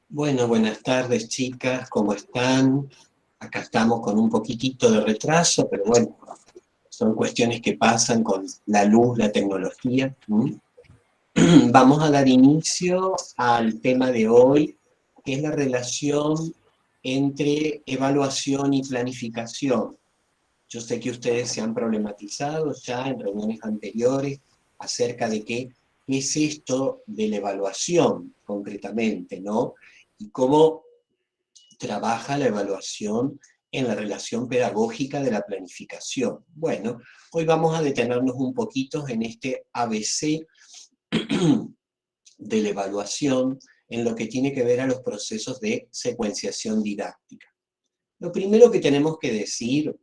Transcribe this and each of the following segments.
Bueno, buenas tardes chicas, ¿cómo están? Acá estamos con un poquitito de retraso, pero bueno, son cuestiones que pasan con la luz, la tecnología. Vamos a dar inicio al tema de hoy, que es la relación entre evaluación y planificación. Yo sé que ustedes se han problematizado ya en reuniones anteriores acerca de qué es esto de la evaluación concretamente, ¿no? Y cómo trabaja la evaluación en la relación pedagógica de la planificación. Bueno, hoy vamos a detenernos un poquito en este ABC de la evaluación en lo que tiene que ver a los procesos de secuenciación didáctica. Lo primero que tenemos que decir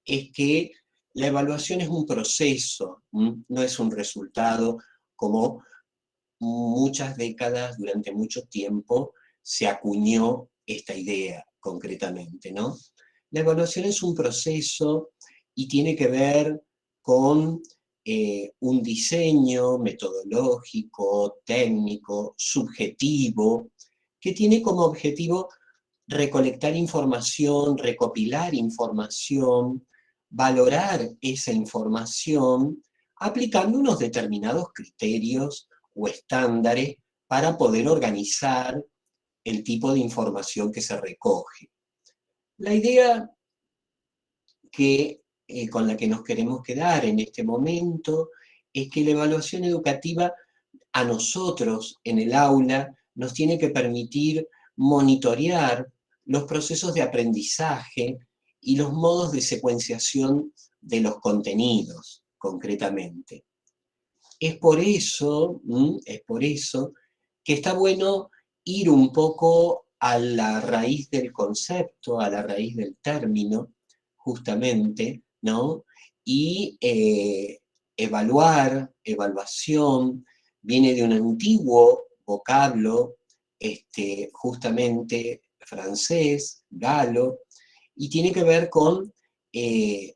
es que la evaluación es un proceso, no es un resultado como muchas décadas, durante mucho tiempo, se acuñó esta idea concretamente, ¿no? La evaluación es un proceso y tiene que ver con un diseño metodológico, técnico, subjetivo, que tiene como objetivo recolectar información, recopilar información, valorar esa información, aplicando unos determinados criterios o estándares para poder organizar el tipo de información que se recoge. La idea con la que nos queremos quedar en este momento es que la evaluación educativa a nosotros en el aula nos tiene que permitir monitorear los procesos de aprendizaje y los modos de secuenciación de los contenidos, concretamente. Es por eso que está bueno ir un poco a la raíz del concepto, a la raíz del término, justamente, ¿no? Y evaluación, viene de un antiguo vocablo, justamente francés, galo, y tiene que ver con eh,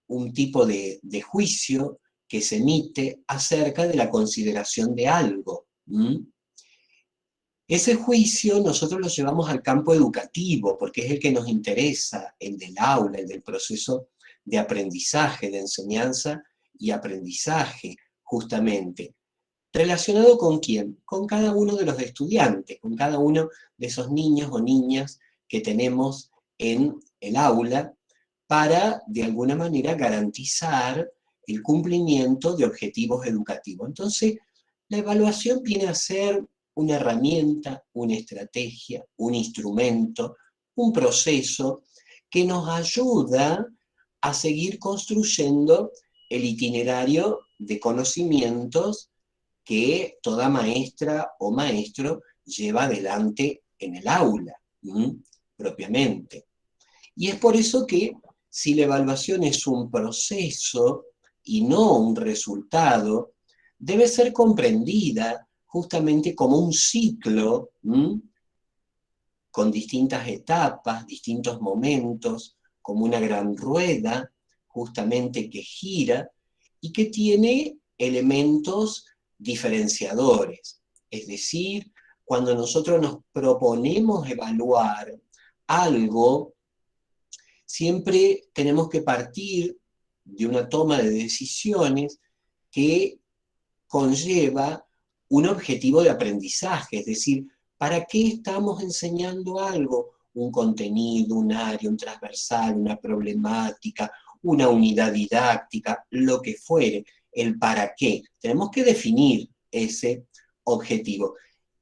un tipo de juicio que se emite acerca de la consideración de algo. Ese juicio nosotros lo llevamos al campo educativo, porque es el que nos interesa, el del aula, el del proceso de aprendizaje, de enseñanza y aprendizaje, justamente. ¿Relacionado con quién? Con cada uno de los estudiantes, con cada uno de esos niños o niñas que tenemos en el aula, para, de alguna manera, garantizar el cumplimiento de objetivos educativos. Entonces, la evaluación viene a ser una herramienta, una estrategia, un instrumento, un proceso que nos ayuda a seguir construyendo el itinerario de conocimientos que toda maestra o maestro lleva adelante en el aula, propiamente. Y es por eso que si la evaluación es un proceso y no un resultado, debe ser comprendida justamente como un ciclo, con distintas etapas, distintos momentos, como una gran rueda, justamente que gira y que tiene elementos diferenciadores. Es decir, cuando nosotros nos proponemos evaluar algo, siempre tenemos que partir de una toma de decisiones que conlleva un objetivo de aprendizaje, es decir, ¿para qué estamos enseñando algo? Un contenido, un área, un transversal, una problemática, una unidad didáctica, lo que fuere, el para qué. Tenemos que definir ese objetivo.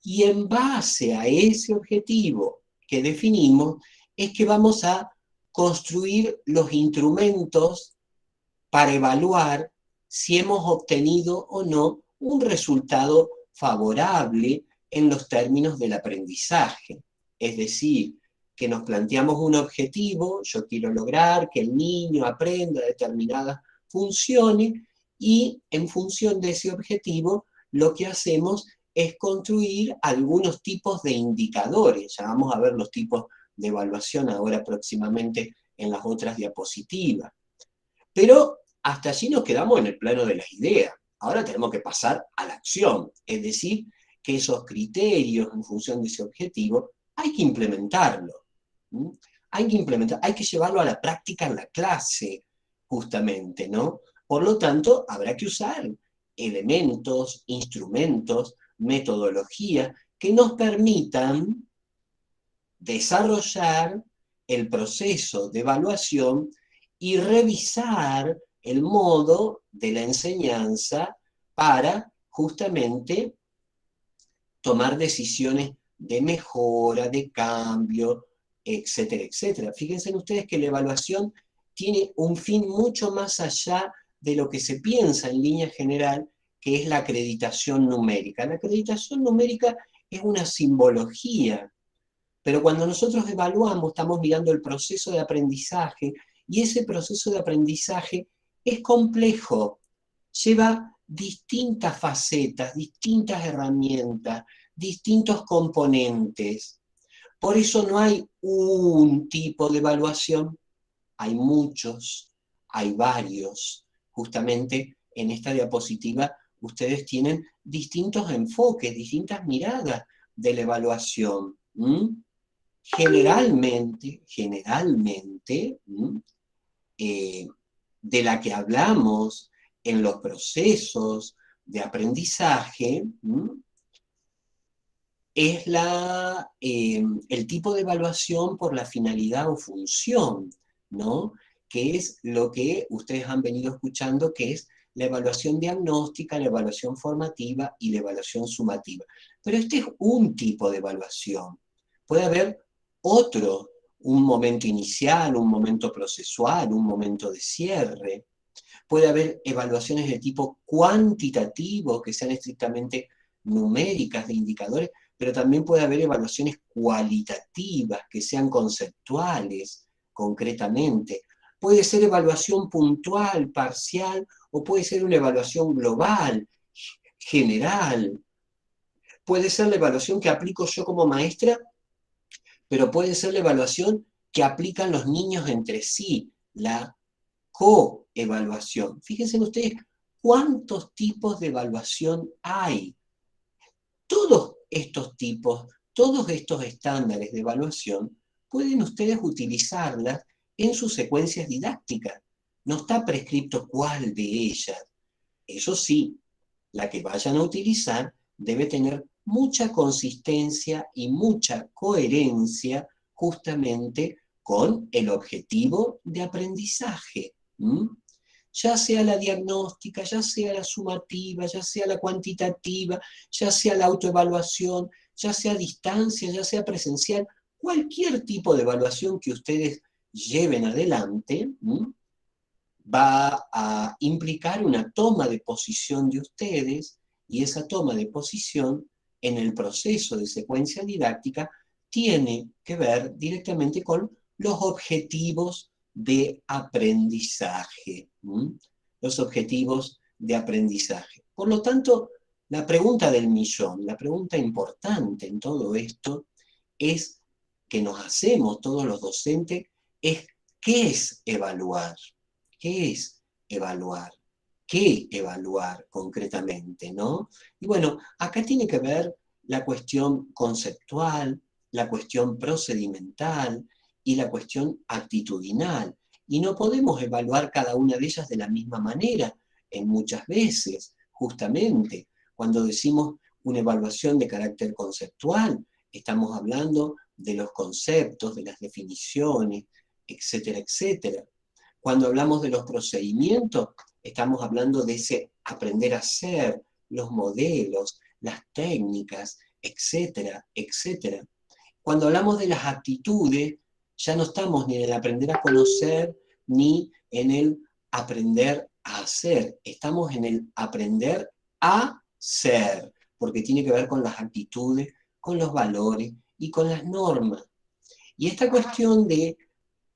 Y en base a ese objetivo que definimos, es que vamos a construir los instrumentos para evaluar si hemos obtenido o no un resultado favorable en los términos del aprendizaje. Es decir, que nos planteamos un objetivo, yo quiero lograr que el niño aprenda determinadas funciones y en función de ese objetivo lo que hacemos es construir algunos tipos de indicadores. Ya vamos a ver los tipos de evaluación ahora próximamente en las otras diapositivas. Pero hasta allí nos quedamos en el plano de las ideas. Ahora tenemos que pasar a la acción, es decir, que esos criterios en función de ese objetivo hay que implementarlo. ¿Mm? Hay que implementar, hay que llevarlo a la práctica en la clase, justamente, ¿no? Por lo tanto, habrá que usar elementos, instrumentos, metodologías que nos permitan desarrollar el proceso de evaluación y revisar el modo de la enseñanza para justamente tomar decisiones de mejora, de cambio, etcétera, etcétera. Fíjense ustedes que la evaluación tiene un fin mucho más allá de lo que se piensa en línea general, que es la acreditación numérica. La acreditación numérica es una simbología, pero cuando nosotros evaluamos, estamos mirando el proceso de aprendizaje, y ese proceso de aprendizaje es complejo, lleva distintas facetas, distintas herramientas, distintos componentes. Por eso no hay un tipo de evaluación, hay muchos, hay varios. Justamente en esta diapositiva ustedes tienen distintos enfoques, distintas miradas de la evaluación. Generalmente, de la que hablamos en los procesos de aprendizaje, es el tipo de evaluación por la finalidad o función, ¿no? Que es lo que ustedes han venido escuchando, que es la evaluación diagnóstica, la evaluación formativa y la evaluación sumativa. Pero este es un tipo de evaluación. Puede haber otro, un momento inicial, un momento procesual, un momento de cierre. Puede haber evaluaciones de tipo cuantitativo, que sean estrictamente numéricas, de indicadores, pero también puede haber evaluaciones cualitativas, que sean conceptuales, concretamente. Puede ser evaluación puntual, parcial, o puede ser una evaluación global, general. Puede ser la evaluación que aplico yo como maestra, pero puede ser la evaluación que aplican los niños entre sí, la coevaluación. Fíjense ustedes cuántos tipos de evaluación hay. Todos estos tipos, todos estos estándares de evaluación, pueden ustedes utilizarlas en sus secuencias didácticas. No está prescrito cuál de ellas. Eso sí, la que vayan a utilizar debe tener mucha consistencia y mucha coherencia justamente con el objetivo de aprendizaje. Ya sea la diagnóstica, ya sea la sumativa, ya sea la cuantitativa, ya sea la autoevaluación, ya sea a distancia, ya sea presencial, cualquier tipo de evaluación que ustedes lleven adelante, va a implicar una toma de posición de ustedes, y esa toma de posición en el proceso de secuencia didáctica tiene que ver directamente con los objetivos de aprendizaje. Los objetivos de aprendizaje. Por lo tanto, la pregunta del millón, la pregunta importante en todo esto es que nos hacemos todos los docentes, es ¿qué es evaluar? ¿Qué es evaluar? ¿Qué evaluar concretamente, no? Y bueno, acá tiene que ver la cuestión conceptual, la cuestión procedimental y la cuestión actitudinal. Y no podemos evaluar cada una de ellas de la misma manera, en muchas veces, justamente. Cuando decimos una evaluación de carácter conceptual, estamos hablando de los conceptos, de las definiciones, etcétera, etcétera. Cuando hablamos de los procedimientos, estamos hablando de ese aprender a hacer, los modelos, las técnicas, etcétera, etcétera. Cuando hablamos de las actitudes, ya no estamos ni en el aprender a conocer, ni en el aprender a hacer. Estamos en el aprender a ser, porque tiene que ver con las actitudes, con los valores y con las normas. Y esta cuestión de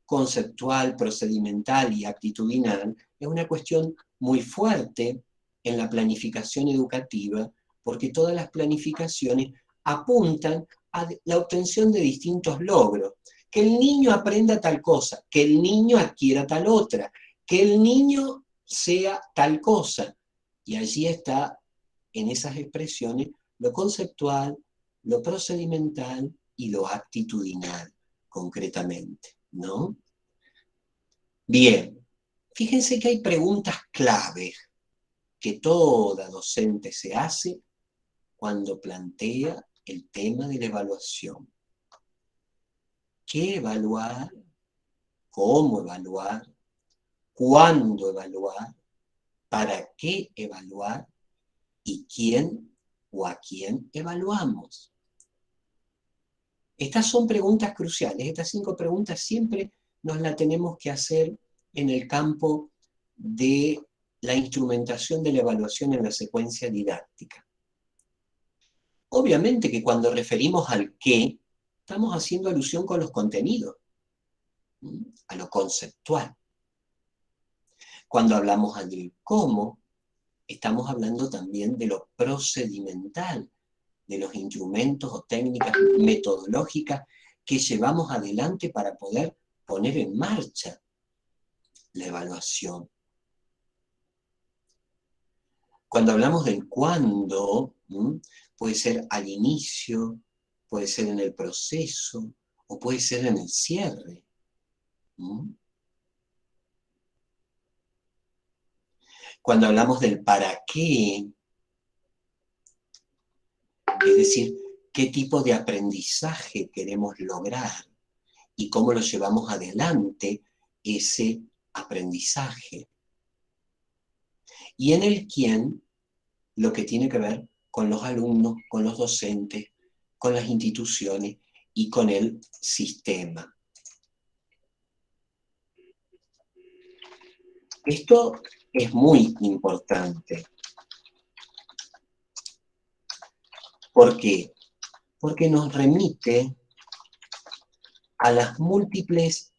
conceptual, procedimental y actitudinal es una cuestión muy fuerte en la planificación educativa, porque todas las planificaciones apuntan a la obtención de distintos logros. Que el niño aprenda tal cosa, que el niño adquiera tal otra, que el niño sea tal cosa. Y allí está, en esas expresiones, lo conceptual, lo procedimental y lo actitudinal, concretamente, ¿no? Bien, fíjense que hay preguntas clave que toda docente se hace cuando plantea el tema de la evaluación. ¿Qué evaluar? ¿Cómo evaluar? ¿Cuándo evaluar? ¿Para qué evaluar? ¿Y quién o a quién evaluamos? Estas son preguntas cruciales. Estas 5 preguntas siempre nos las tenemos que hacer en el campo de la instrumentación de la evaluación en la secuencia didáctica. Obviamente que cuando referimos al qué, estamos haciendo alusión con los contenidos, a lo conceptual. Cuando hablamos del cómo, estamos hablando también de lo procedimental, de los instrumentos o técnicas metodológicas que llevamos adelante para poder poner en marcha la evaluación. Cuando hablamos del cuándo, puede ser al inicio, puede ser en el proceso, o puede ser en el cierre. Cuando hablamos del para qué, es decir, qué tipo de aprendizaje queremos lograr y cómo lo llevamos adelante ese aprendizaje. Y en el quién, lo que tiene que ver con los alumnos, con los docentes, con las instituciones y con el sistema. Esto es muy importante. ¿Por qué? Porque nos remite a las múltiples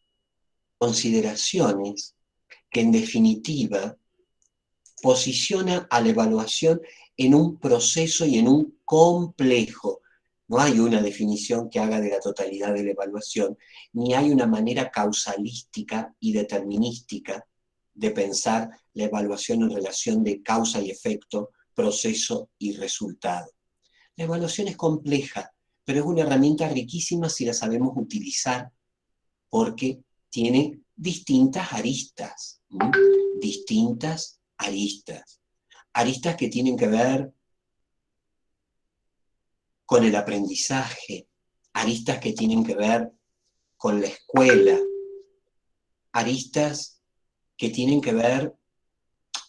consideraciones que en definitiva posiciona a la evaluación en un proceso y en un complejo. No hay una definición que haga de la totalidad de la evaluación, ni hay una manera causalística y determinística de pensar la evaluación en relación de causa y efecto, proceso y resultado. La evaluación es compleja, pero es una herramienta riquísima si la sabemos utilizar, porque tiene distintas aristas, distintas aristas. Aristas que tienen que ver con el aprendizaje, aristas que tienen que ver con la escuela, aristas que tienen que ver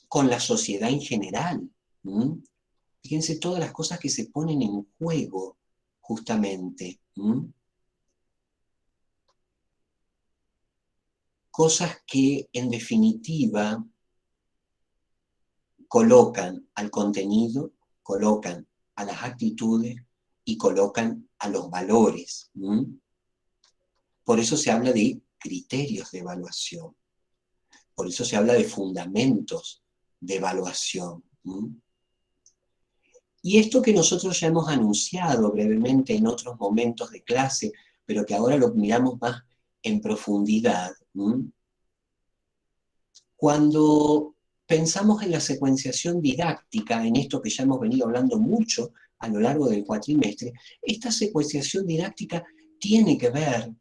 con la sociedad en general. Fíjense todas las cosas que se ponen en juego, justamente. Cosas que, en definitiva, colocan al contenido, colocan a las actitudes y colocan a los valores. Por eso se habla de criterios de evaluación. Por eso se habla de fundamentos de evaluación. Y esto que nosotros ya hemos anunciado brevemente en otros momentos de clase, pero que ahora lo miramos más en profundidad. Cuando pensamos en la secuenciación didáctica, en esto que ya hemos venido hablando mucho a lo largo del cuatrimestre, esta secuenciación didáctica tiene que ver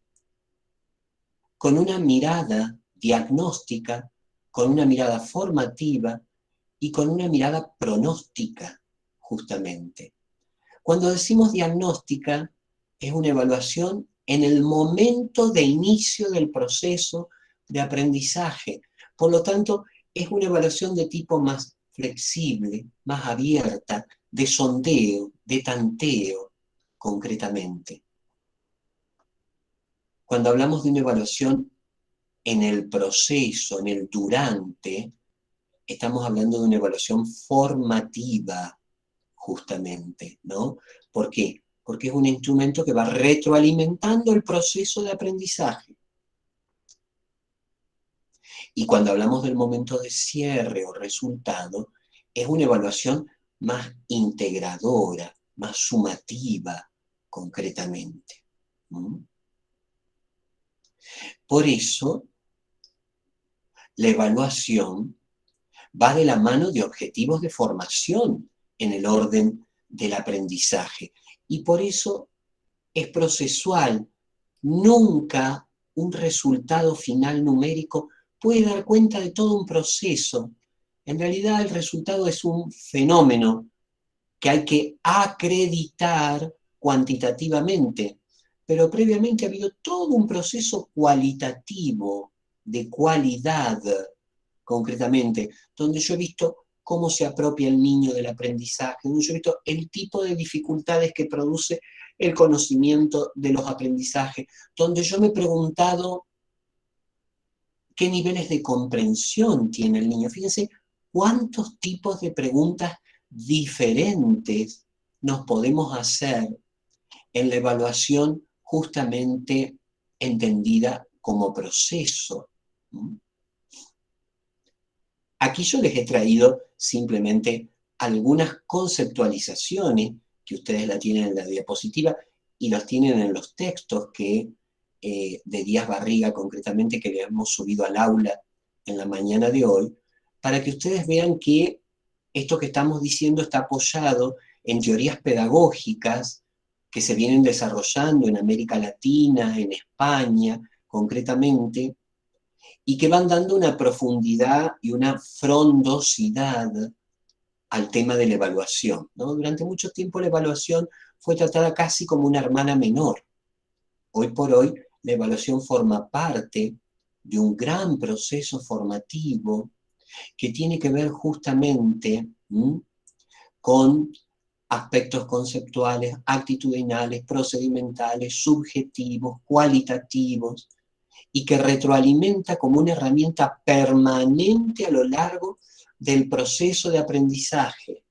con una mirada diagnóstica, con una mirada formativa y con una mirada pronóstica, justamente. Cuando decimos diagnóstica, es una evaluación en el momento de inicio del proceso de aprendizaje. Por lo tanto, es una evaluación de tipo más flexible, más abierta, de sondeo, de tanteo, concretamente. Cuando hablamos de una evaluación en el proceso, en el durante, estamos hablando de una evaluación formativa, justamente, ¿no? ¿Por qué? Porque es un instrumento que va retroalimentando el proceso de aprendizaje. Y cuando hablamos del momento de cierre o resultado, es una evaluación más integradora, más sumativa, concretamente. Por eso, la evaluación va de la mano de objetivos de formación en el orden del aprendizaje. Y por eso es procesual. Nunca un resultado final numérico puede dar cuenta de todo un proceso. En realidad el resultado es un fenómeno que hay que acreditar cuantitativamente, pero previamente ha habido todo un proceso cualitativo, de cualidad, concretamente, donde yo he visto cómo se apropia el niño del aprendizaje, donde yo he visto el tipo de dificultades que produce el conocimiento de los aprendizajes, donde yo me he preguntado qué niveles de comprensión tiene el niño. Fíjense cuántos tipos de preguntas diferentes nos podemos hacer en la evaluación justamente entendida como proceso. Aquí yo les he traído simplemente algunas conceptualizaciones que ustedes la tienen en la diapositiva y los tienen en los textos que de Díaz Barriga concretamente que le hemos subido al aula en la mañana de hoy, para que ustedes vean que esto que estamos diciendo está apoyado en teorías pedagógicas que se vienen desarrollando en América Latina, en España concretamente, y que van dando una profundidad y una frondosidad al tema de la evaluación, ¿no? Durante mucho tiempo la evaluación fue tratada casi como una hermana menor. Hoy por hoy la evaluación forma parte de un gran proceso formativo que tiene que ver justamente con aspectos conceptuales, actitudinales, procedimentales, subjetivos, cualitativos, y que retroalimenta como una herramienta permanente a lo largo del proceso de aprendizaje.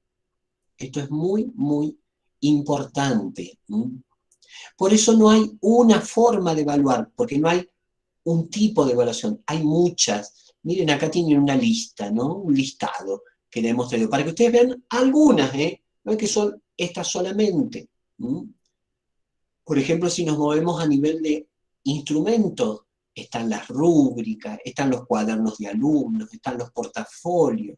Esto es muy, muy importante. Por eso no hay una forma de evaluar, porque no hay un tipo de evaluación, hay muchas. Miren, acá tienen una lista, ¿no? Un listado que le hemos traído, para que ustedes vean algunas, no es que son estas solamente. Por ejemplo, si nos movemos a nivel de instrumentos, están las rúbricas, están los cuadernos de alumnos, están los portafolios,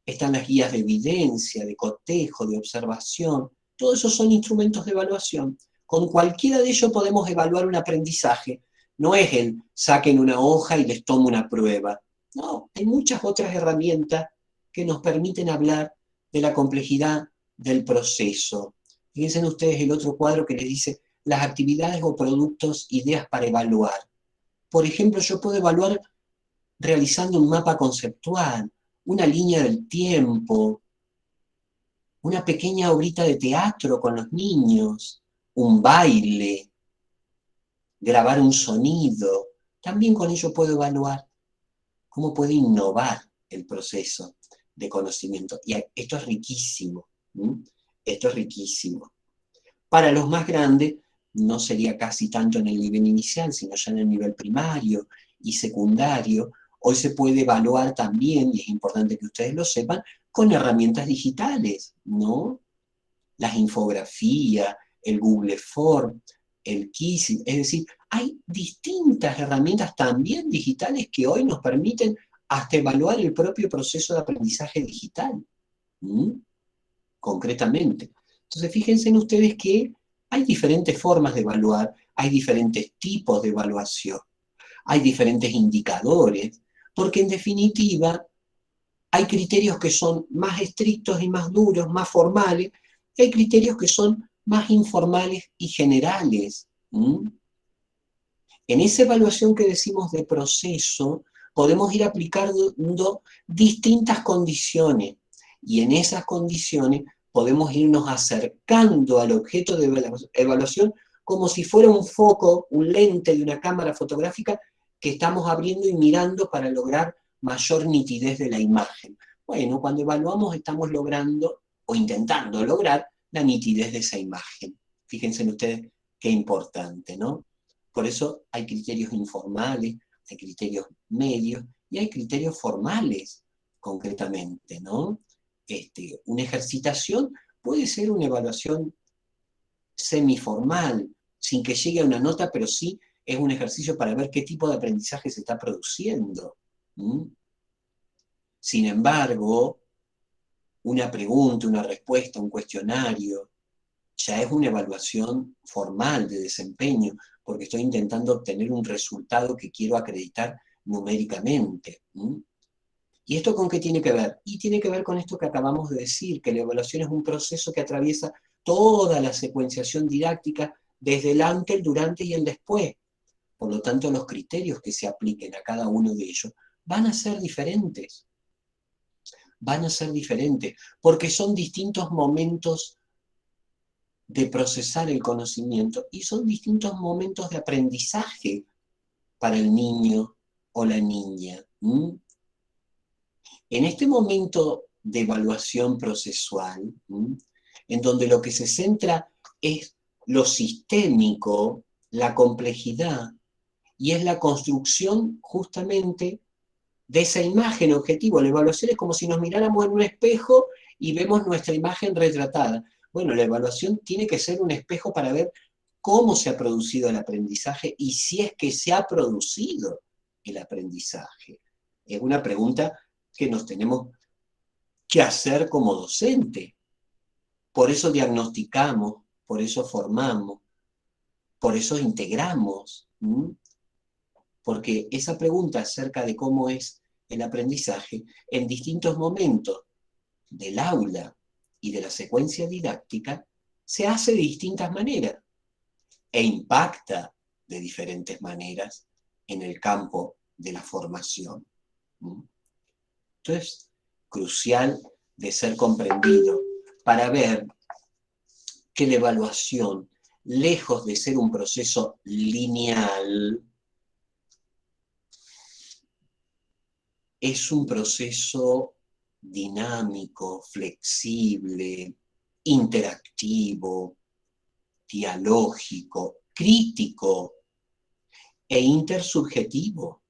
están las guías de evidencia, de cotejo, de observación. Todos esos son instrumentos de evaluación. Con cualquiera de ellos podemos evaluar un aprendizaje. No es el saquen una hoja y les tomo una prueba. No, hay muchas otras herramientas que nos permiten hablar de la complejidad del proceso. Fíjense ustedes el otro cuadro que les dice las actividades o productos, ideas para evaluar. Por ejemplo, yo puedo evaluar realizando un mapa conceptual, una línea del tiempo, una pequeña obrita de teatro con los niños, un baile, grabar un sonido. También con ello puedo evaluar cómo puedo innovar el proceso de conocimiento. Y esto es riquísimo. Esto es riquísimo. Para los más grandes, no sería casi tanto en el nivel inicial, sino ya en el nivel primario y secundario. Hoy se puede evaluar también, y es importante que ustedes lo sepan, con herramientas digitales, ¿no? Las infografías, el Google Form, el Quizzing, es decir, hay distintas herramientas también digitales que hoy nos permiten hasta evaluar el propio proceso de aprendizaje digital, concretamente. Entonces, fíjense en ustedes que hay diferentes formas de evaluar, hay diferentes tipos de evaluación, hay diferentes indicadores, porque en definitiva hay criterios que son más estrictos y más duros, más formales, y hay criterios que son más informales y generales. En esa evaluación que decimos de proceso, podemos ir aplicando distintas condiciones, y en esas condiciones podemos irnos acercando al objeto de evaluación como si fuera un foco, un lente de una cámara fotográfica que estamos abriendo y mirando para lograr mayor nitidez de la imagen. Bueno, cuando evaluamos estamos logrando o intentando lograr la nitidez de esa imagen. Fíjense ustedes qué importante, ¿no? Por eso hay criterios informales, hay criterios medios y hay criterios formales, concretamente, ¿no? Una ejercitación puede ser una evaluación semiformal, sin que llegue a una nota, pero sí es un ejercicio para ver qué tipo de aprendizaje se está produciendo. Sin embargo, una pregunta, una respuesta, un cuestionario, ya es una evaluación formal de desempeño, porque estoy intentando obtener un resultado que quiero acreditar numéricamente. ¿Y esto con qué tiene que ver? Y tiene que ver con esto que acabamos de decir, que la evaluación es un proceso que atraviesa toda la secuenciación didáctica, desde el antes, el durante y el después. Por lo tanto, los criterios que se apliquen a cada uno de ellos van a ser diferentes. Van a ser diferentes, porque son distintos momentos de procesar el conocimiento y son distintos momentos de aprendizaje para el niño o la niña. En este momento de evaluación procesual, en donde lo que se centra es lo sistémico, la complejidad, y es la construcción justamente de esa imagen objetivo. La evaluación es como si nos miráramos en un espejo y vemos nuestra imagen retratada. Bueno, la evaluación tiene que ser un espejo para ver cómo se ha producido el aprendizaje y si es que se ha producido el aprendizaje. Es una pregunta que nos tenemos que hacer como docente. Por eso diagnosticamos, por eso formamos, por eso integramos. Porque esa pregunta acerca de cómo es el aprendizaje en distintos momentos del aula y de la secuencia didáctica se hace de distintas maneras e impacta de diferentes maneras en el campo de la formación. Entonces, crucial de ser comprendido para ver que la evaluación, lejos de ser un proceso lineal, es un proceso dinámico, flexible, interactivo, dialógico, crítico e intersubjetivo,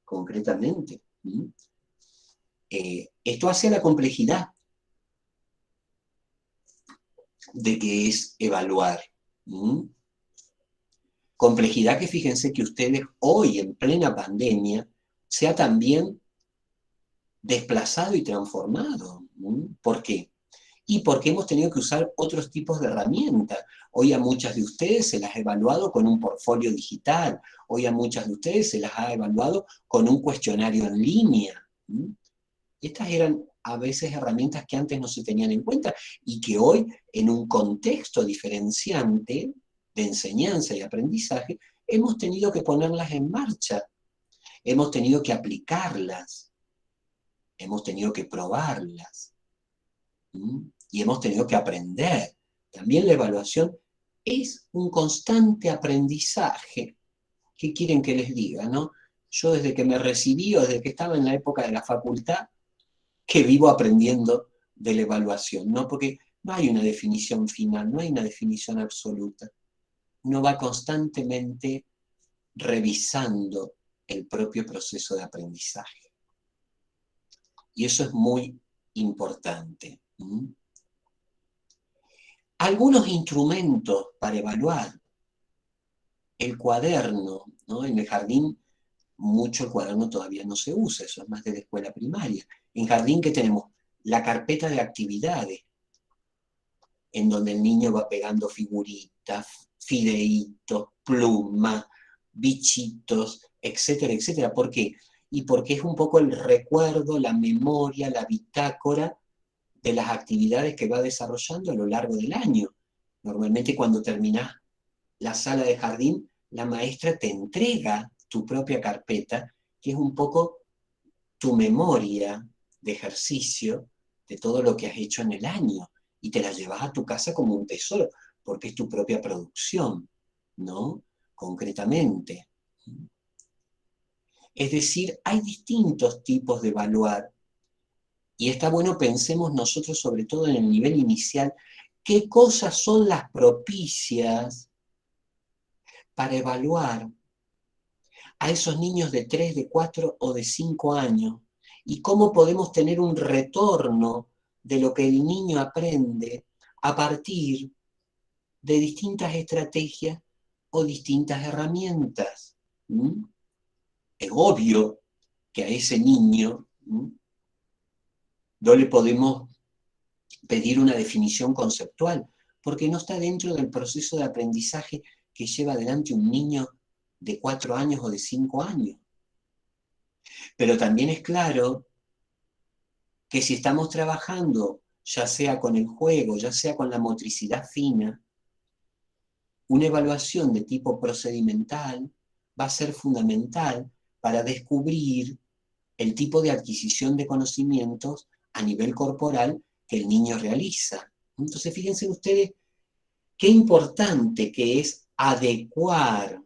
concretamente. Esto hace a la complejidad de que es evaluar. Complejidad que fíjense que ustedes hoy en plena pandemia se ha también desplazado y transformado. ¿Por qué? Y porque hemos tenido que usar otros tipos de herramientas. Hoy a muchas de ustedes se las ha evaluado con un portfolio digital, hoy a muchas de ustedes se las ha evaluado con un cuestionario en línea. Estas eran a veces herramientas que antes no se tenían en cuenta y que hoy, en un contexto diferenciante de enseñanza y aprendizaje, hemos tenido que ponerlas en marcha, hemos tenido que aplicarlas, hemos tenido que probarlas. Y hemos tenido que aprender. También la evaluación es un constante aprendizaje. ¿Qué quieren que les diga, no? Yo desde que me recibí o desde que estaba en la época de la facultad, que vivo aprendiendo de la evaluación, ¿no? Porque no hay una definición final, no hay una definición absoluta. Uno va constantemente revisando el propio proceso de aprendizaje. Y eso es muy importante. Algunos instrumentos para evaluar. El cuaderno, ¿no? En el jardín, mucho el cuaderno todavía no se usa, eso es más de la escuela primaria. En jardín, ¿qué tenemos? La carpeta de actividades, en donde el niño va pegando figuritas, fideitos, plumas, bichitos, etcétera, etcétera. ¿Por qué? Y porque es un poco el recuerdo, la memoria, la bitácora de las actividades que va desarrollando a lo largo del año. Normalmente cuando terminás la sala de jardín, la maestra te entrega tu propia carpeta, que es un poco tu memoria de ejercicio de todo lo que has hecho en el año, y te la llevas a tu casa como un tesoro, porque es tu propia producción, ¿no? Concretamente. Es decir, hay distintos tipos de evaluar, y está bueno pensemos nosotros, sobre todo en el nivel inicial, qué cosas son las propicias para evaluar a esos niños de 3, de 4 o de 5 años, y cómo podemos tener un retorno de lo que el niño aprende a partir de distintas estrategias o distintas herramientas. Es obvio que a ese niño no le podemos pedir una definición conceptual, porque no está dentro del proceso de aprendizaje que lleva adelante un niño de 4 años o de 5 años. Pero también es claro que si estamos trabajando, ya sea con el juego, ya sea con la motricidad fina, una evaluación de tipo procedimental va a ser fundamental para descubrir el tipo de adquisición de conocimientos a nivel corporal que el niño realiza. Entonces, fíjense ustedes qué importante que es adecuar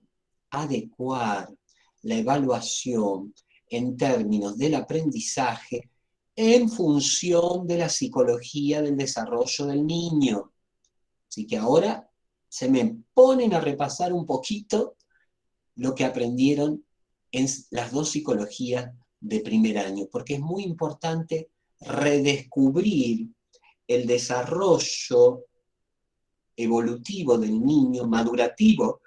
la evaluación en términos del aprendizaje en función de la psicología del desarrollo del niño. Así que ahora se me ponen a repasar un poquito lo que aprendieron en las dos psicologías de primer año, porque es muy importante redescubrir el desarrollo evolutivo del niño, madurativo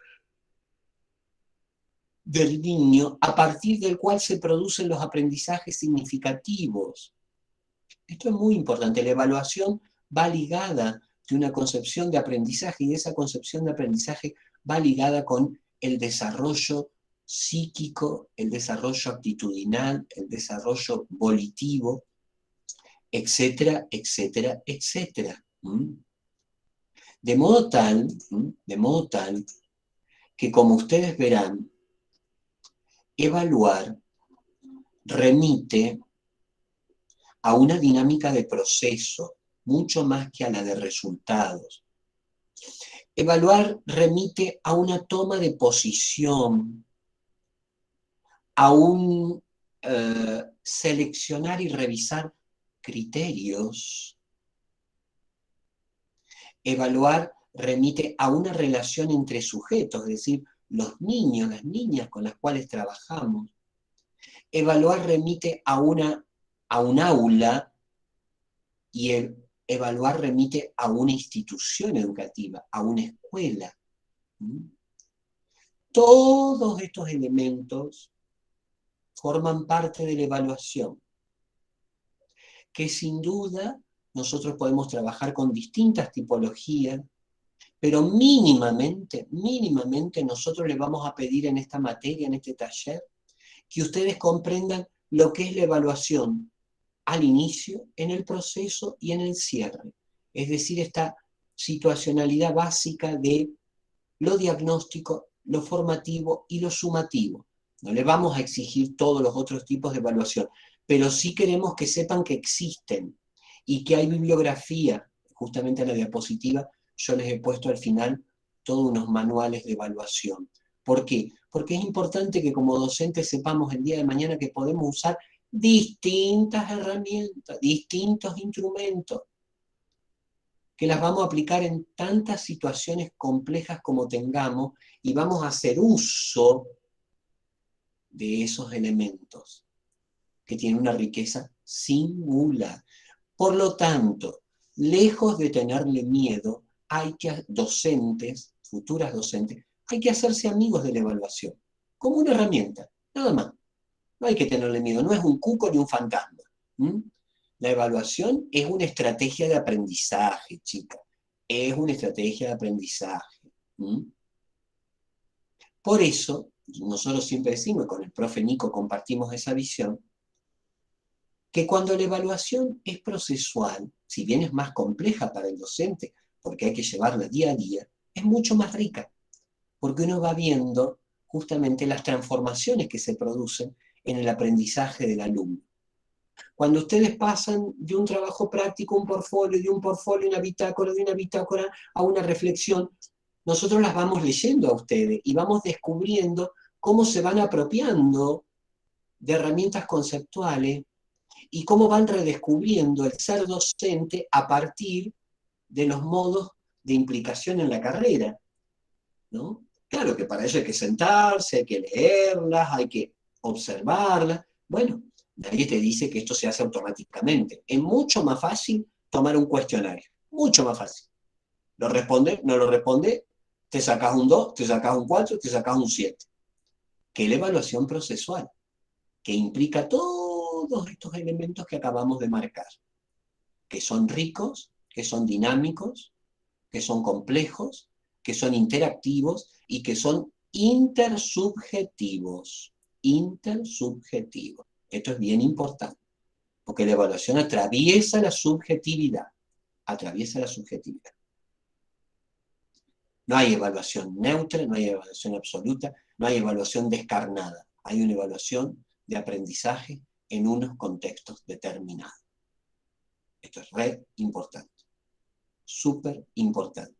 del niño, a partir del cual se producen los aprendizajes significativos. Esto es muy importante. La evaluación va ligada de una concepción de aprendizaje y esa concepción de aprendizaje va ligada con el desarrollo psíquico, el desarrollo actitudinal, el desarrollo volitivo, etcétera, etcétera, etcétera. De modo tal que, como ustedes verán, evaluar remite a una dinámica de proceso, mucho más que a la de resultados. Evaluar remite a una toma de posición, a un seleccionar y revisar criterios. Evaluar remite a una relación entre sujetos, es decir, los niños, las niñas con las cuales trabajamos. Evaluar remite a un aula y evaluar remite a una institución educativa, a una escuela. Todos estos elementos forman parte de la evaluación, que sin duda nosotros podemos trabajar con distintas tipologías, pero mínimamente nosotros les vamos a pedir en esta materia, en este taller, que ustedes comprendan lo que es la evaluación al inicio, en el proceso y en el cierre. Es decir, esta situacionalidad básica de lo diagnóstico, lo formativo y lo sumativo. No les vamos a exigir todos los otros tipos de evaluación, pero sí queremos que sepan que existen y que hay bibliografía. Justamente en la diapositiva yo les he puesto al final todos unos manuales de evaluación. ¿Por qué? Porque es importante que como docentes sepamos el día de mañana que podemos usar distintas herramientas, distintos instrumentos, que las vamos a aplicar en tantas situaciones complejas como tengamos y vamos a hacer uso de esos elementos que tienen una riqueza singular. Por lo tanto, lejos de tenerle miedo, hay que, docentes, futuras docentes, hay que hacerse amigos de la evaluación, como una herramienta, nada más. No hay que tenerle miedo, no es un cuco ni un fantasma. La evaluación es una estrategia de aprendizaje, chicas. Es una estrategia de aprendizaje. Por eso, nosotros siempre decimos, con el profe Nico compartimos esa visión, que cuando la evaluación es procesual, si bien es más compleja para el docente, porque hay que llevarla día a día, es mucho más rica, porque uno va viendo justamente las transformaciones que se producen en el aprendizaje del alumno. Cuando ustedes pasan de un trabajo práctico, un portfolio, de un portfolio, una bitácora, de una bitácora a una reflexión, nosotros las vamos leyendo a ustedes y vamos descubriendo cómo se van apropiando de herramientas conceptuales y cómo van redescubriendo el ser docente a partir de los modos de implicación en la carrera, ¿no? Claro que para ello hay que sentarse, hay que leerlas, hay que observarlas. Bueno, nadie te dice que esto se hace automáticamente. Es mucho más fácil tomar un cuestionario, mucho más fácil. Lo responde, no lo responde, te sacas un 2, te sacas un 4, te sacas un 7. Que es la evaluación procesual, que implica todos estos elementos que acabamos de marcar. que son ricos, que son dinámicos, que son complejos, que son interactivos y que son intersubjetivos. Intersubjetivos. Esto es bien importante, porque la evaluación atraviesa la subjetividad. Atraviesa la subjetividad. No hay evaluación neutra, no hay evaluación absoluta, no hay evaluación descarnada. Hay una evaluación de aprendizaje en unos contextos determinados. Esto es re importante, súper importante.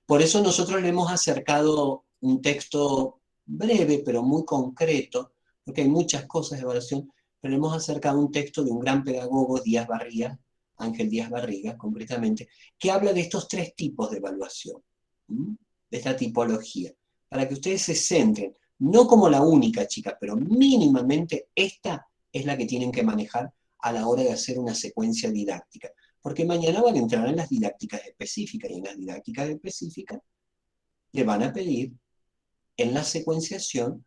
Por eso nosotros le hemos acercado un texto breve, pero muy concreto, porque hay muchas cosas de evaluación, pero le hemos acercado un texto de un gran pedagogo, Díaz Barriga, Ángel Díaz Barriga, concretamente, que habla de estos tres tipos de evaluación, de esta tipología, para que ustedes se centren, no como la única, chicas, pero mínimamente esta es la que tienen que manejar a la hora de hacer una secuencia didáctica. Porque mañana van a entrar en las didácticas específicas, y en las didácticas específicas le van a pedir en la secuenciación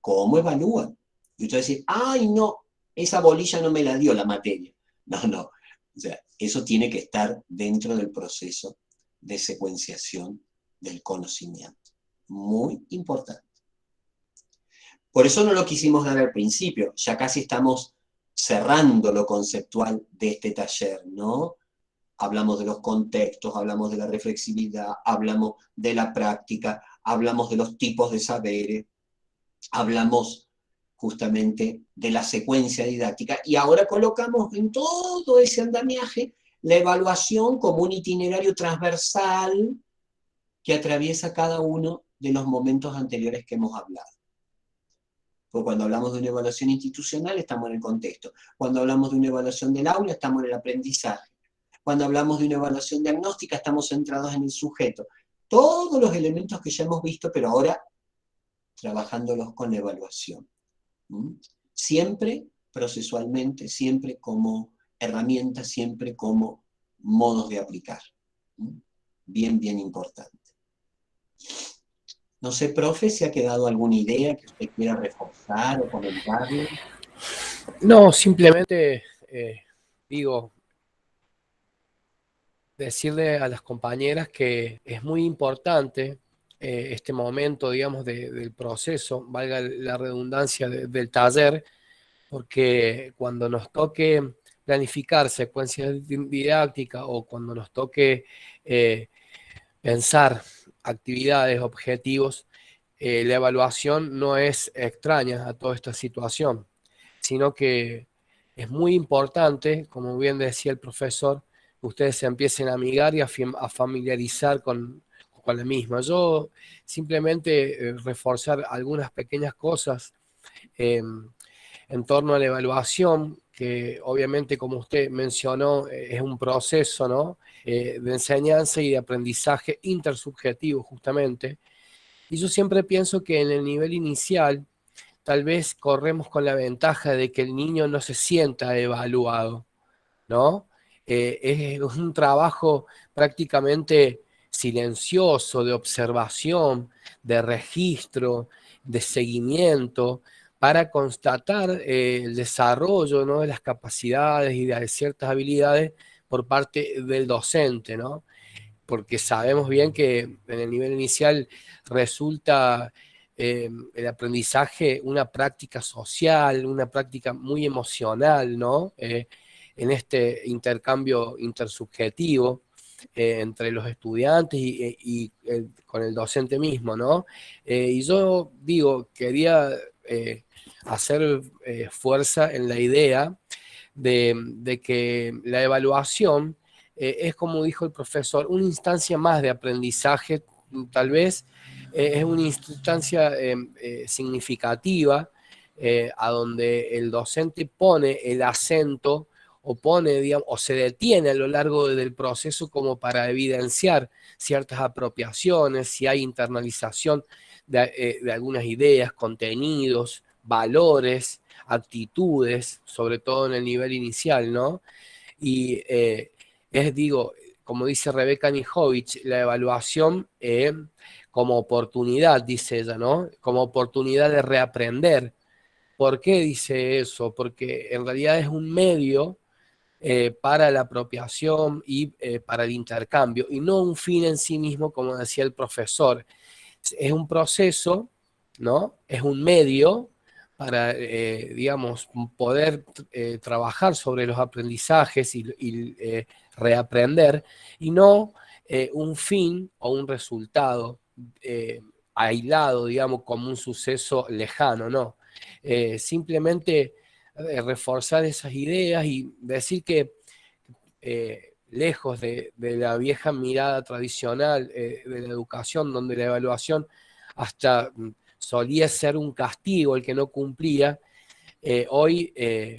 cómo evalúan. Y usted va a decir, ¡ay, no! Esa bolilla no me la dio la materia. No, no. O sea, eso tiene que estar dentro del proceso de secuenciación del conocimiento. Muy importante. Por eso no lo quisimos dar al principio, ya casi estamos cerrando lo conceptual de este taller, ¿no? Hablamos de los contextos, hablamos de la reflexividad, hablamos de la práctica, hablamos de los tipos de saberes, hablamos justamente de la secuencia didáctica, y ahora colocamos en todo ese andamiaje la evaluación como un itinerario transversal que atraviesa cada uno de los momentos anteriores que hemos hablado. Porque cuando hablamos de una evaluación institucional estamos en el contexto, cuando hablamos de una evaluación del aula estamos en el aprendizaje, cuando hablamos de una evaluación diagnóstica estamos centrados en el sujeto. Todos los elementos que ya hemos visto, pero ahora trabajándolos con la evaluación. Siempre procesualmente, siempre como herramienta, siempre como modos de aplicar. Bien, bien importante. No sé, profe, si ha quedado alguna idea que usted quiera reforzar o comentarle. No, simplemente digo, decirle a las compañeras que es muy importante este momento, digamos, del proceso, valga la redundancia del taller, porque cuando nos toque planificar secuencias didácticas o cuando nos toque pensar actividades, objetivos, la evaluación no es extraña a toda esta situación, sino que es muy importante, como bien decía el profesor, que ustedes se empiecen a amigar y a familiarizar con la misma. Yo simplemente reforzar algunas pequeñas cosas en torno a la evaluación, que obviamente, como usted mencionó, es un proceso, ¿no? De enseñanza y de aprendizaje intersubjetivo, justamente. Y yo siempre pienso que en el nivel inicial, tal vez corremos con la ventaja de que el niño no se sienta evaluado, ¿no? Es un trabajo prácticamente silencioso de observación, de registro, de seguimiento, para constatar el desarrollo, ¿no?, de las capacidades y de ciertas habilidades por parte del docente, ¿no? Porque sabemos bien que en el nivel inicial resulta el aprendizaje una práctica social, una práctica muy emocional, ¿no? En este intercambio intersubjetivo entre los estudiantes con el docente mismo, ¿no? Y yo digo, quería hacer fuerza en la idea de que la evaluación es, como dijo el profesor, una instancia más de aprendizaje, tal vez es una instancia significativa a donde el docente pone el acento o pone, digamos, o se detiene a lo largo del proceso como para evidenciar ciertas apropiaciones, si hay internalización de algunas ideas, contenidos, valores, actitudes, sobre todo en el nivel inicial, ¿no? Y digo, como dice Rebeca Nijovic, la evaluación como oportunidad, dice ella, ¿no? Como oportunidad de reaprender. ¿Por qué dice eso? Porque en realidad es un medio para la apropiación y para el intercambio, y no un fin en sí mismo, como decía el profesor. Es un proceso, ¿no? Es un medio para, digamos, poder trabajar sobre los aprendizajes y reaprender, y no un fin o un resultado aislado, digamos, como un suceso lejano, ¿no? Simplemente reforzar esas ideas y decir que lejos de la vieja mirada tradicional de la educación, donde la evaluación hasta solía ser un castigo el que no cumplía, hoy,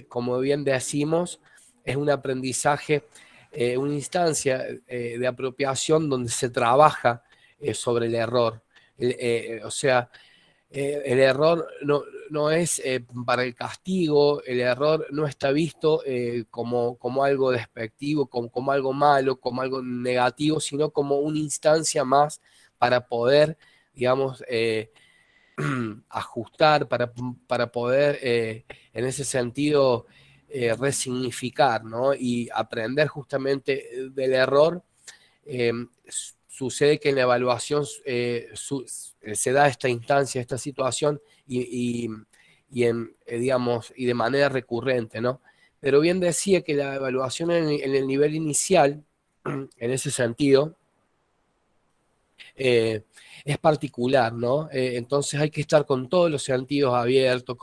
como bien decimos, es un aprendizaje, una instancia de apropiación donde se trabaja sobre el error. O sea, el error no es para el castigo, el error no está visto como algo despectivo, como algo malo, como algo negativo, sino como una instancia más para poder, digamos, ajustar, para poder, en ese sentido, resignificar, ¿no? Y aprender justamente del error. eh, Sucede que en la evaluación se da esta instancia, esta situación, digamos, y de manera recurrente, ¿no? Pero bien decía que la evaluación en el nivel inicial, en ese sentido, eh, es particular, ¿no? Entonces hay que estar con todos los sentidos abiertos,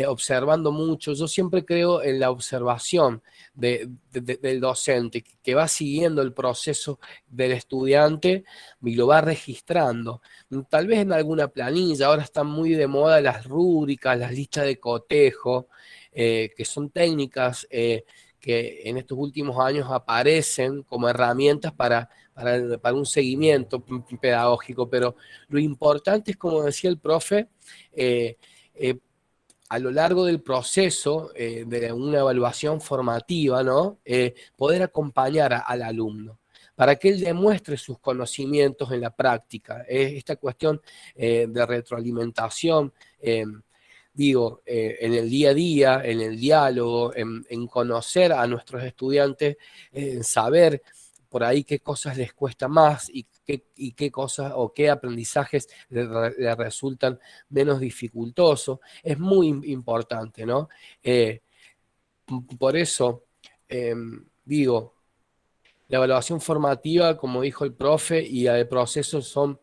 observando mucho. Yo siempre creo en la observación del docente, que va siguiendo el proceso del estudiante y lo va registrando. Tal vez en alguna planilla, ahora están muy de moda las rúbricas, las listas de cotejo, que son técnicas que en estos últimos años aparecen como herramientas para un seguimiento pedagógico, pero lo importante es, como decía el profe, eh, eh, a lo largo del proceso de una evaluación formativa, ¿no? Poder acompañar al alumno para que él demuestre sus conocimientos en la práctica. Esta cuestión de retroalimentación, digo, en el día a día, en el diálogo, en conocer a nuestros estudiantes, en saber por ahí qué cosas les cuesta más y qué cosas o qué aprendizajes le resultan menos dificultosos. Es muy importante, ¿no? Eh, por eso, eh, digo, la evaluación formativa, como dijo el profe, y la de procesos son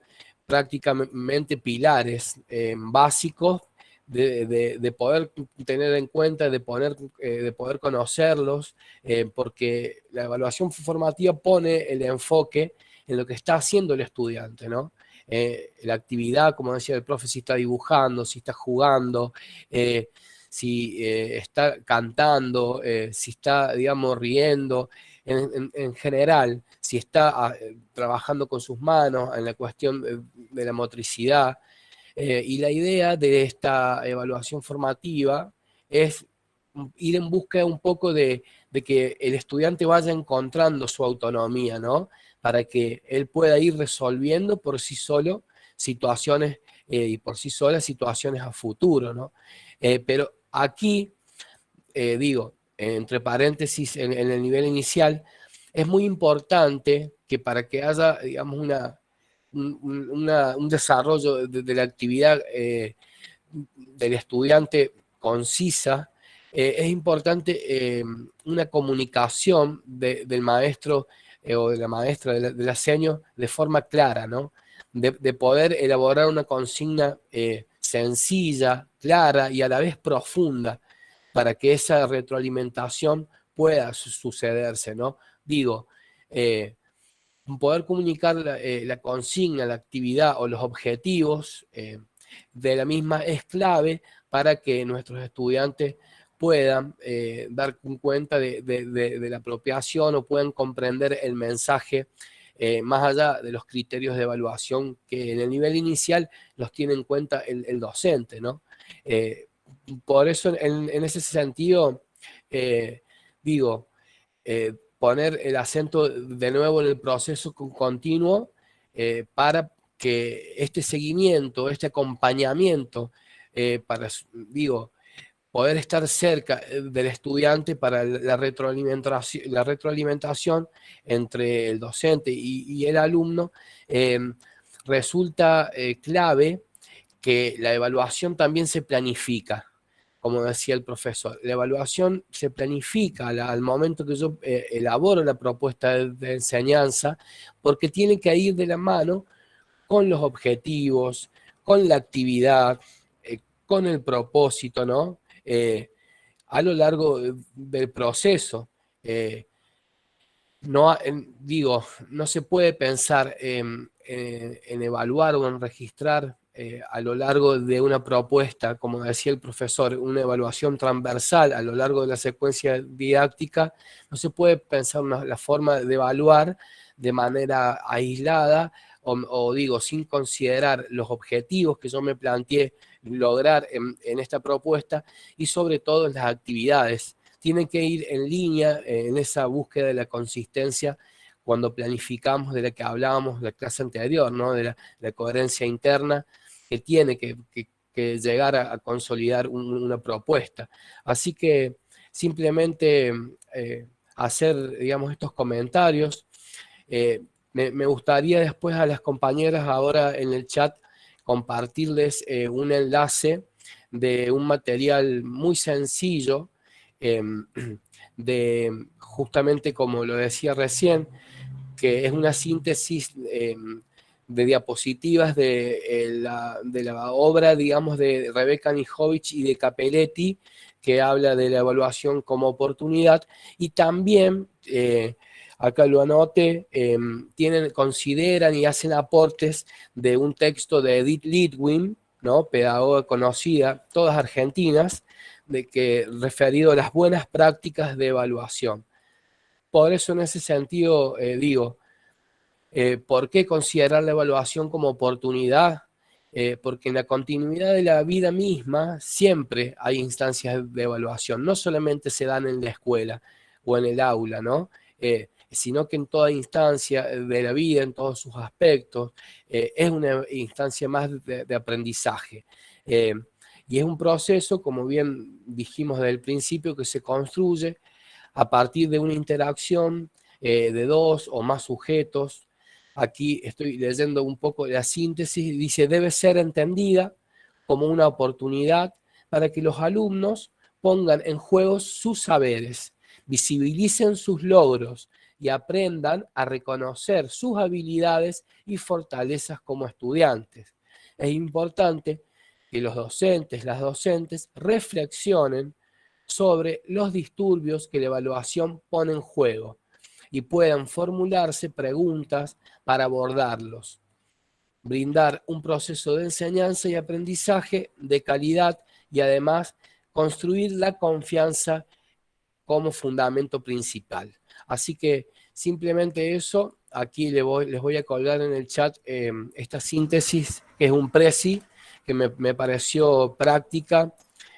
prácticamente pilares básicos de poder tener en cuenta, de poder conocerlos, porque la evaluación formativa pone el enfoque en lo que está haciendo el estudiante, ¿no? La actividad, como decía el profe, si está dibujando, si está jugando, si está cantando, si está, digamos, riendo, en general, si está trabajando con sus manos en la cuestión de la motricidad. Y la idea de esta evaluación formativa es ir en busca un poco de que el estudiante vaya encontrando su autonomía, ¿no? Para que él pueda ir resolviendo por sí solo situaciones y por sí solas situaciones a futuro, ¿no? Pero aquí, digo, entre paréntesis, en el nivel inicial, es muy importante que para que haya, digamos, un desarrollo de la actividad del estudiante concisa, es importante una comunicación del maestro o de la maestra, de la seño, de forma clara, ¿no? De poder elaborar una consigna sencilla, clara y a la vez profunda para que esa retroalimentación pueda sucederse, ¿no? Digo, eh, poder comunicar la consigna, la actividad o los objetivos de la misma es clave para que nuestros estudiantes puedan dar cuenta de la apropiación o puedan comprender el mensaje más allá de los criterios de evaluación que en el nivel inicial los tiene en cuenta el docente, ¿no? Eh, por eso, en ese sentido, eh, digo, poner el acento de nuevo en el proceso continuo para que este seguimiento, este acompañamiento, digo, poder estar cerca del estudiante para la retroalimentación entre el docente y el alumno, resulta clave que la evaluación también se planifica, como decía el profesor. La evaluación se planifica al momento que yo elaboro la propuesta de enseñanza, porque tiene que ir de la mano con los objetivos, con la actividad, con el propósito, ¿no? A lo largo del proceso. No, digo, no se puede pensar en evaluar o en registrar a lo largo de una propuesta, como decía el profesor, una evaluación transversal a lo largo de la secuencia didáctica. No se puede pensar la forma de evaluar de manera aislada o digo, sin considerar los objetivos que yo me planteé lograr en esta propuesta y sobre todo en las actividades. Tienen que ir en línea en esa búsqueda de la consistencia cuando planificamos, de la que hablábamos en la clase anterior, ¿no? De la coherencia interna que tiene que llegar a consolidar una propuesta. Así que simplemente hacer, digamos, estos comentarios. Me gustaría después a las compañeras ahora en el chat compartirles un enlace de un material muy sencillo, eh, de justamente como lo decía recién, que es una síntesis de diapositivas de la obra, digamos, de Rebecca Nijovic y de Capelletti, que habla de la evaluación como oportunidad, y también, acá lo anoté, consideran y hacen aportes de un texto de Edith Litwin, ¿no? Pedagoga conocida, todas argentinas, referido a las buenas prácticas de evaluación. Por eso en ese sentido digo, ¿por qué considerar la evaluación como oportunidad? Porque en la continuidad de la vida misma siempre hay instancias de evaluación, no solamente se dan en la escuela o en el aula, ¿no? Sino que en toda instancia de la vida, en todos sus aspectos, es una instancia más de aprendizaje. Eh, y es un proceso, como bien dijimos desde el principio, que se construye a partir de una interacción de dos o más sujetos. Aquí estoy leyendo un poco la síntesis, dice, debe ser entendida como una oportunidad para que los alumnos pongan en juego sus saberes, visibilicen sus logros y aprendan a reconocer sus habilidades y fortalezas como estudiantes. Es importante que los docentes, las docentes, reflexionen sobre los disturbios que la evaluación pone en juego y puedan formularse preguntas para abordarlos, brindar un proceso de enseñanza y aprendizaje de calidad y además construir la confianza como fundamento principal. Así que simplemente eso, aquí les voy a colgar en el chat esta síntesis, que es un presi, que me pareció práctica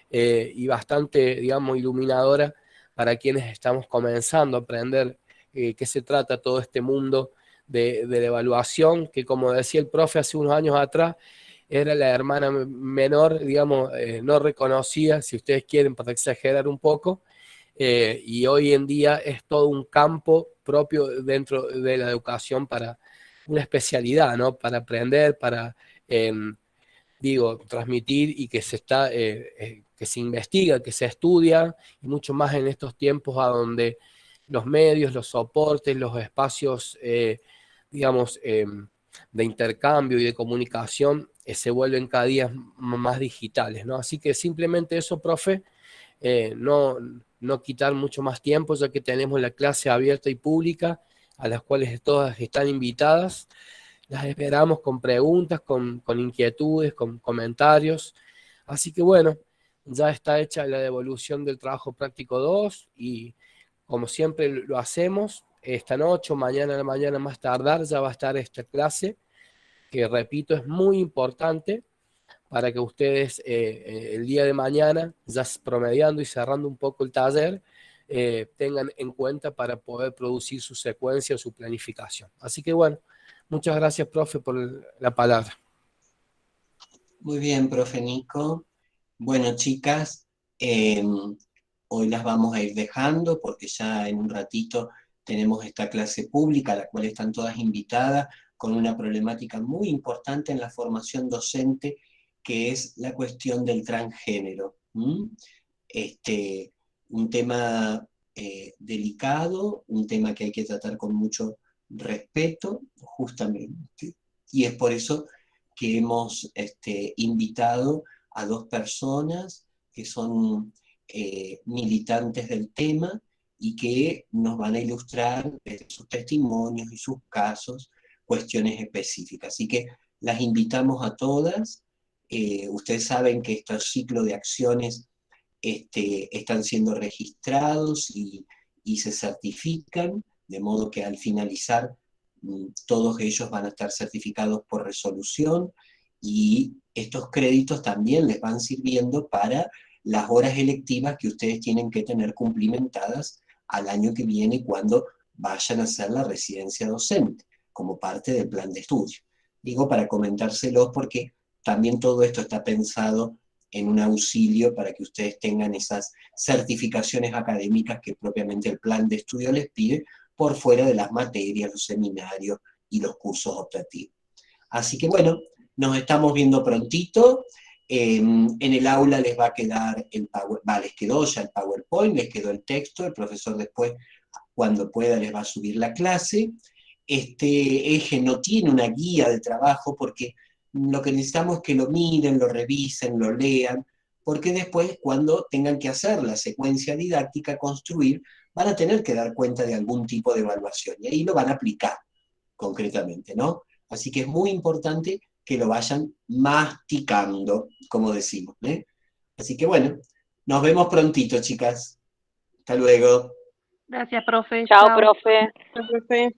y bastante, digamos, iluminadora para quienes estamos comenzando a aprender qué se trata todo este mundo de la evaluación, que como decía el profe hace unos años atrás, era la hermana menor, digamos, no reconocida, si ustedes quieren, para exagerar un poco, y hoy en día es todo un campo propio dentro de la educación para una especialidad, ¿no? Para aprender, para, digo, transmitir y que se está, que se investiga, que se estudia, y mucho más en estos tiempos a donde los medios, los soportes, los espacios, digamos, de intercambio y de comunicación se vuelven cada día más digitales, ¿no? Así que simplemente eso, profe, no quitar mucho más tiempo, ya que tenemos la clase abierta y pública, a las cuales todas están invitadas. Las esperamos con preguntas, con inquietudes, con comentarios. Así que bueno, ya está hecha la devolución del trabajo práctico 2 y como siempre lo hacemos, esta noche o mañana a la mañana más tardar ya va a estar esta clase, que repito, es muy importante para que ustedes el día de mañana, ya promediando y cerrando un poco el taller, tengan en cuenta para poder producir su secuencia o su planificación. Así que bueno, muchas gracias, profe, por la palabra. Muy bien, profe Nico. Bueno, chicas, Hoy las vamos a ir dejando porque ya en un ratito tenemos esta clase pública a la cual están todas invitadas con una problemática muy importante en la formación docente, que es la cuestión del transgénero. Un tema delicado, un tema que hay que tratar con mucho respeto, justamente, y es por eso que hemos invitado a dos personas que son militantes del tema y que nos van a ilustrar desde sus testimonios y sus casos cuestiones específicas. Así que las invitamos a todas. Ustedes saben que estos ciclos de acciones están siendo registrados y se certifican, de modo que al finalizar todos ellos van a estar certificados por resolución, y estos créditos también les van sirviendo para las horas electivas que ustedes tienen que tener cumplimentadas al año que viene cuando vayan a hacer la residencia docente, como parte del plan de estudio. Digo para comentárselos porque también todo esto está pensado en un auxilio para que ustedes tengan esas certificaciones académicas que propiamente el plan de estudio les pide, por fuera de las materias, los seminarios y los cursos optativos. Así que bueno, nos estamos viendo prontito. En el aula les va a quedar les quedó ya el PowerPoint, les quedó el texto, el profesor después, cuando pueda, les va a subir la clase. Este eje no tiene una guía de trabajo porque lo que necesitamos es que lo miren, lo revisen, lo lean, porque después cuando tengan que hacer la secuencia didáctica, construir, van a tener que dar cuenta de algún tipo de evaluación y ahí lo van a aplicar concretamente, ¿no? Así que es muy importante que lo vayan masticando, como decimos, ¿eh? Así que bueno, nos vemos prontito, chicas. Hasta luego. Gracias, profe. Chao, Chao. profe. Profe.